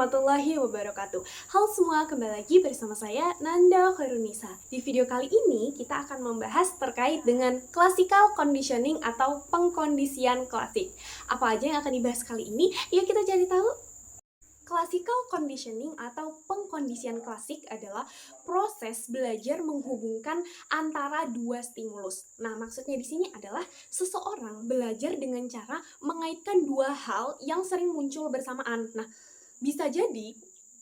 warahmatullahi wabarakatuh. Halo semua, kembali lagi bersama saya Nanda Khairunisa. Di video kali ini kita akan membahas terkait dengan classical conditioning atau pengkondisian klasik. Apa aja yang akan dibahas kali ini? Yuk kita cari tahu. Classical conditioning atau pengkondisian klasik adalah proses belajar menghubungkan antara dua stimulus. Nah, maksudnya di sini adalah seseorang belajar dengan cara mengaitkan dua hal yang sering muncul bersamaan. Nah, bisa jadi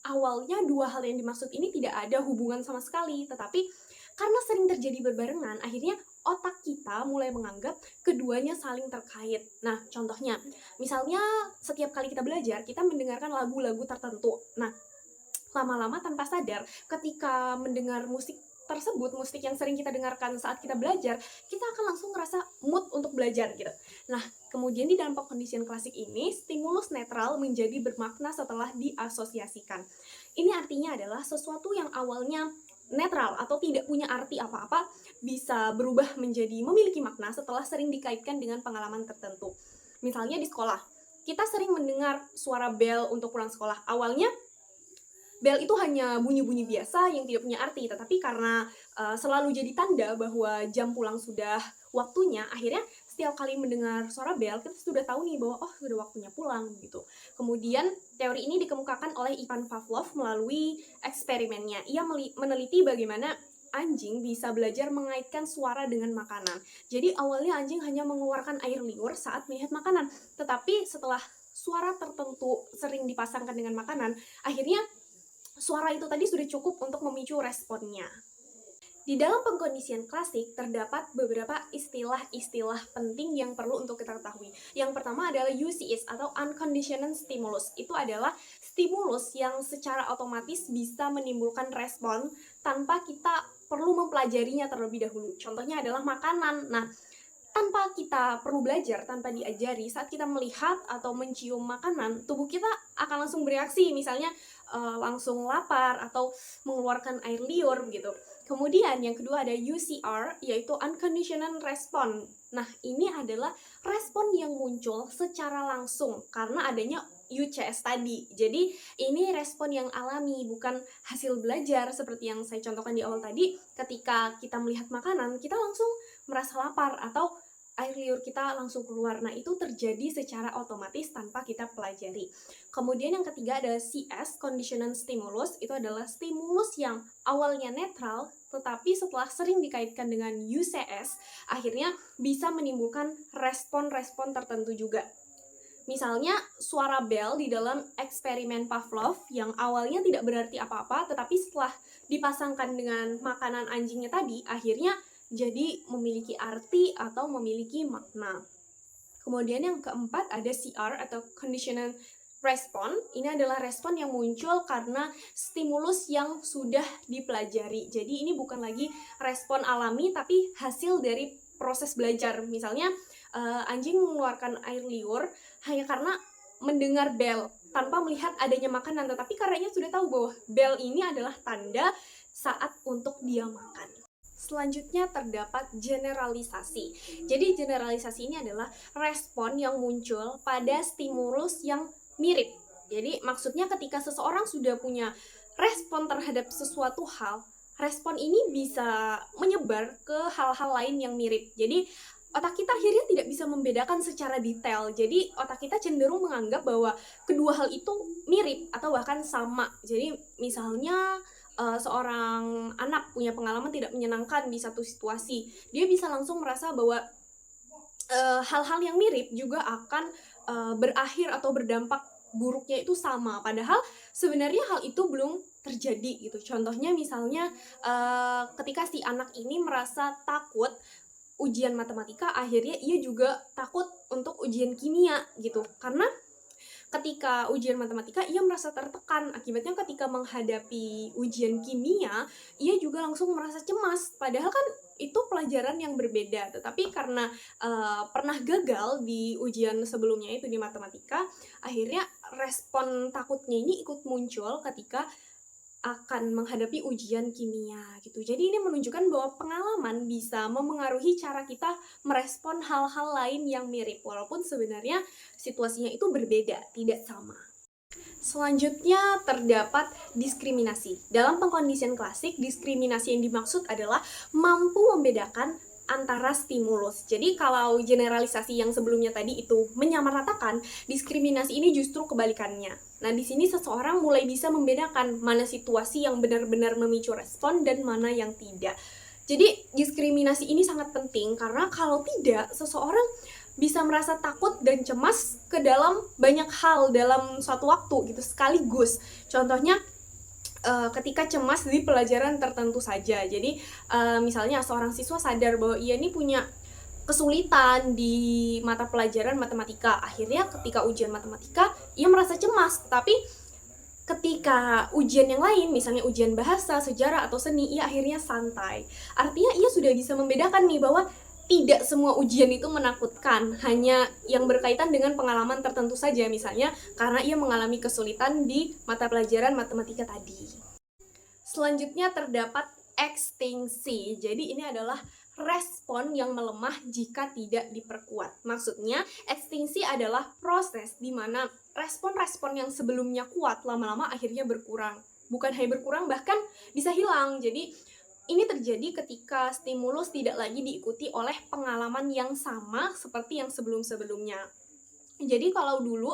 awalnya dua hal yang dimaksud ini tidak ada hubungan sama sekali, tetapi karena sering terjadi berbarengan, akhirnya otak kita mulai menganggap keduanya saling terkait. Nah, contohnya, misalnya setiap kali kita belajar, kita mendengarkan lagu-lagu tertentu. Nah, lama-lama tanpa sadar, ketika mendengar musik tersebut, musik yang sering kita dengarkan saat kita belajar, kita akan langsung ngerasa mood untuk belajar gitu. Nah, kemudian di dalam pengkondisian klasik ini, stimulus netral menjadi bermakna setelah diasosiasikan. Ini artinya adalah sesuatu yang awalnya netral atau tidak punya arti apa-apa bisa berubah menjadi memiliki makna setelah sering dikaitkan dengan pengalaman tertentu. Misalnya di sekolah, kita sering mendengar suara bel untuk pulang sekolah. Awalnya bel itu hanya bunyi-bunyi biasa yang tidak punya arti, tetapi karena selalu jadi tanda bahwa jam pulang sudah waktunya, akhirnya setiap kali mendengar suara bel, kita sudah tahu nih bahwa oh sudah waktunya pulang gitu. Kemudian teori ini dikemukakan oleh Ivan Pavlov melalui eksperimennya. Ia meneliti bagaimana anjing bisa belajar mengaitkan suara dengan makanan. Jadi awalnya anjing hanya mengeluarkan air liur saat melihat makanan, tetapi setelah suara tertentu sering dipasangkan dengan makanan, akhirnya suara itu tadi sudah cukup untuk memicu responnya. Di dalam pengkondisian klasik terdapat beberapa istilah-istilah penting yang perlu untuk kita ketahui. Yang pertama adalah UCS atau Unconditional Stimulus. Itu adalah stimulus yang secara otomatis bisa menimbulkan respon tanpa kita perlu mempelajarinya terlebih dahulu. Contohnya adalah makanan. Nah, tanpa kita perlu belajar, tanpa diajari, saat kita melihat atau mencium makanan, tubuh kita akan langsung bereaksi, misalnya langsung lapar atau mengeluarkan air liur gitu. Kemudian yang kedua ada UCR, yaitu Unconditional Response. Nah, ini adalah respon yang muncul secara langsung karena adanya UCS tadi. Jadi, ini respon yang alami, bukan hasil belajar seperti yang saya contohkan di awal tadi. Ketika kita melihat makanan, kita langsung merasa lapar atau air liur kita langsung keluar. Nah, itu terjadi secara otomatis tanpa kita pelajari. Kemudian yang ketiga ada CS, Conditional Stimulus. Itu adalah stimulus yang awalnya netral, tetapi setelah sering dikaitkan dengan UCS, akhirnya bisa menimbulkan respon-respon tertentu juga. Misalnya suara bel di dalam eksperimen Pavlov yang awalnya tidak berarti apa-apa, tetapi setelah dipasangkan dengan makanan anjingnya tadi, akhirnya jadi memiliki arti atau memiliki makna. Kemudian yang keempat ada CR atau Conditional Response. Ini adalah respon yang muncul karena stimulus yang sudah dipelajari. Jadi ini bukan lagi respon alami tapi hasil dari proses belajar. Misalnya anjing mengeluarkan air liur hanya karena mendengar bel tanpa melihat adanya makanan, tetapi karena ia sudah tahu bahwa bel ini adalah tanda saat untuk dia makan. Selanjutnya terdapat generalisasi. Jadi generalisasi ini adalah respon yang muncul pada stimulus yang mirip. Jadi maksudnya ketika seseorang sudah punya respon terhadap sesuatu hal, respon ini bisa menyebar ke hal-hal lain yang mirip. Jadi otak kita akhirnya tidak bisa membedakan secara detail. Jadi otak kita cenderung menganggap bahwa kedua hal itu mirip atau bahkan sama. Jadi misalnya seorang anak punya pengalaman tidak menyenangkan di satu situasi, dia bisa langsung merasa bahwa hal-hal yang mirip juga akan berakhir atau berdampak buruknya itu sama, padahal sebenarnya hal itu belum terjadi gitu. Contohnya misalnya ketika si anak ini merasa takut ujian matematika, akhirnya ia juga takut untuk ujian kimia gitu, karena ketika ujian matematika ia merasa tertekan, akibatnya ketika menghadapi ujian kimia ia juga langsung merasa cemas, padahal kan itu pelajaran yang berbeda, tetapi karena pernah gagal di ujian sebelumnya itu di matematika, akhirnya respon takutnya ini ikut muncul ketika akan menghadapi ujian kimia gitu. Jadi ini menunjukkan bahwa pengalaman bisa memengaruhi cara kita merespon hal-hal lain yang mirip, walaupun sebenarnya situasinya itu berbeda, tidak sama. Selanjutnya terdapat diskriminasi. Dalam pengkondisian klasik, diskriminasi yang dimaksud adalah mampu membedakan antara stimulus. Jadi kalau generalisasi yang sebelumnya tadi itu menyamaratakan, diskriminasi ini justru kebalikannya. Nah, di sini seseorang mulai bisa membedakan mana situasi yang benar-benar memicu respon dan mana yang tidak. Jadi diskriminasi ini sangat penting karena kalau tidak, seseorang bisa merasa takut dan cemas ke dalam banyak hal dalam suatu waktu gitu sekaligus. Contohnya ketika cemas di pelajaran tertentu saja. Jadi misalnya seorang siswa sadar bahwa ia ini punya kesulitan di mata pelajaran matematika. Akhirnya ketika ujian matematika ia merasa cemas, tapi ketika ujian yang lain, misalnya ujian bahasa, sejarah, atau seni, ia akhirnya santai. Artinya ia sudah bisa membedakan nih bahwa tidak semua ujian itu menakutkan, hanya yang berkaitan dengan pengalaman tertentu saja, misalnya karena ia mengalami kesulitan di mata pelajaran matematika tadi. Selanjutnya terdapat ekstinksi. Jadi ini adalah respon yang melemah jika tidak diperkuat. Maksudnya, ekstinksi adalah proses di mana respon-respon yang sebelumnya kuat lama-lama akhirnya berkurang. Bukan hanya berkurang, bahkan bisa hilang. Jadi, ini terjadi ketika stimulus tidak lagi diikuti oleh pengalaman yang sama seperti yang sebelum-sebelumnya. Jadi kalau dulu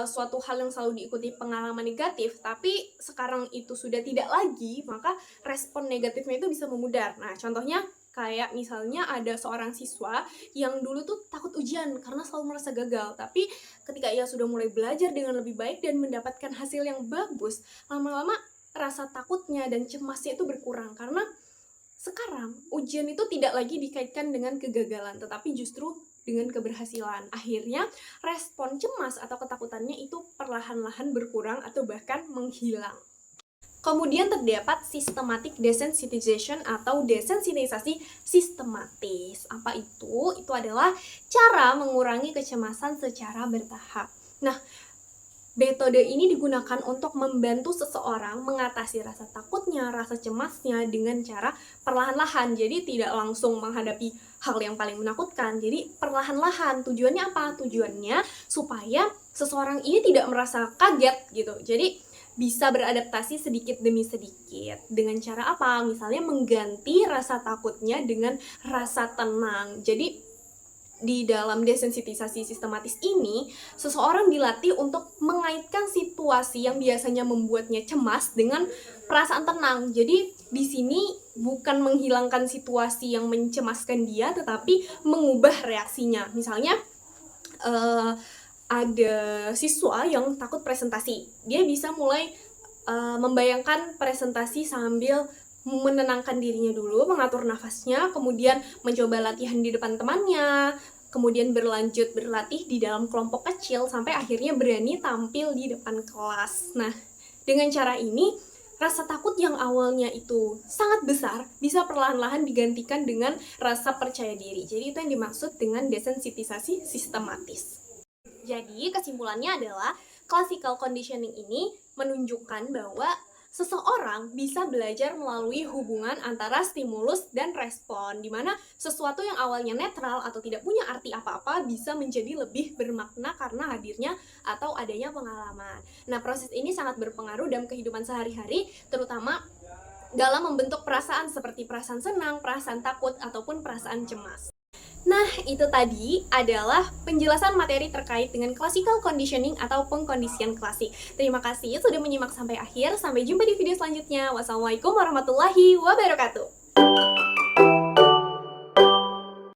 suatu hal yang selalu diikuti pengalaman negatif, tapi sekarang itu sudah tidak lagi, maka respon negatifnya itu bisa memudar. Nah, contohnya kayak misalnya ada seorang siswa yang dulu tuh takut ujian karena selalu merasa gagal, tapi ketika ia sudah mulai belajar dengan lebih baik dan mendapatkan hasil yang bagus, lama-lama rasa takutnya dan cemasnya itu berkurang karena sekarang ujian itu tidak lagi dikaitkan dengan kegagalan, tetapi justru dengan keberhasilan. Akhirnya respon cemas atau ketakutannya itu perlahan-lahan berkurang atau bahkan menghilang. Kemudian terdapat systematic desensitization atau desensitisasi sistematis. Apa itu? Itu adalah cara mengurangi kecemasan secara bertahap. Nah, metode ini digunakan untuk membantu seseorang mengatasi rasa takutnya, rasa cemasnya dengan cara perlahan-lahan. Jadi tidak langsung menghadapi hal yang paling menakutkan. Jadi perlahan-lahan. Tujuannya apa? Tujuannya supaya seseorang ini tidak merasa kaget gitu. Jadi bisa beradaptasi sedikit demi sedikit. Dengan cara apa? Misalnya mengganti rasa takutnya dengan rasa tenang. Jadi di dalam desensitisasi sistematis ini, seseorang dilatih untuk mengaitkan situasi yang biasanya membuatnya cemas dengan perasaan tenang. Jadi di sini bukan menghilangkan situasi yang mencemaskan dia, tetapi mengubah reaksinya. Misalnya ada siswa yang takut presentasi, dia bisa mulai membayangkan presentasi sambil menenangkan dirinya dulu, mengatur nafasnya, kemudian mencoba latihan di depan temannya, kemudian berlanjut berlatih di dalam kelompok kecil sampai akhirnya berani tampil di depan kelas. Nah, dengan cara ini, rasa takut yang awalnya itu sangat besar bisa perlahan-lahan digantikan dengan rasa percaya diri. Jadi itu yang dimaksud dengan desensitisasi sistematis. Jadi kesimpulannya adalah classical conditioning ini menunjukkan bahwa seseorang bisa belajar melalui hubungan antara stimulus dan respon, di mana sesuatu yang awalnya netral atau tidak punya arti apa-apa bisa menjadi lebih bermakna karena hadirnya atau adanya pengalaman. Nah, proses ini sangat berpengaruh dalam kehidupan sehari-hari, terutama dalam membentuk perasaan seperti perasaan senang, perasaan takut, ataupun perasaan cemas. Nah, itu tadi adalah penjelasan materi terkait dengan classical conditioning atau pengkondisian klasik. Terima kasih sudah menyimak sampai akhir. Sampai jumpa di video selanjutnya. Wassalamualaikum warahmatullahi wabarakatuh.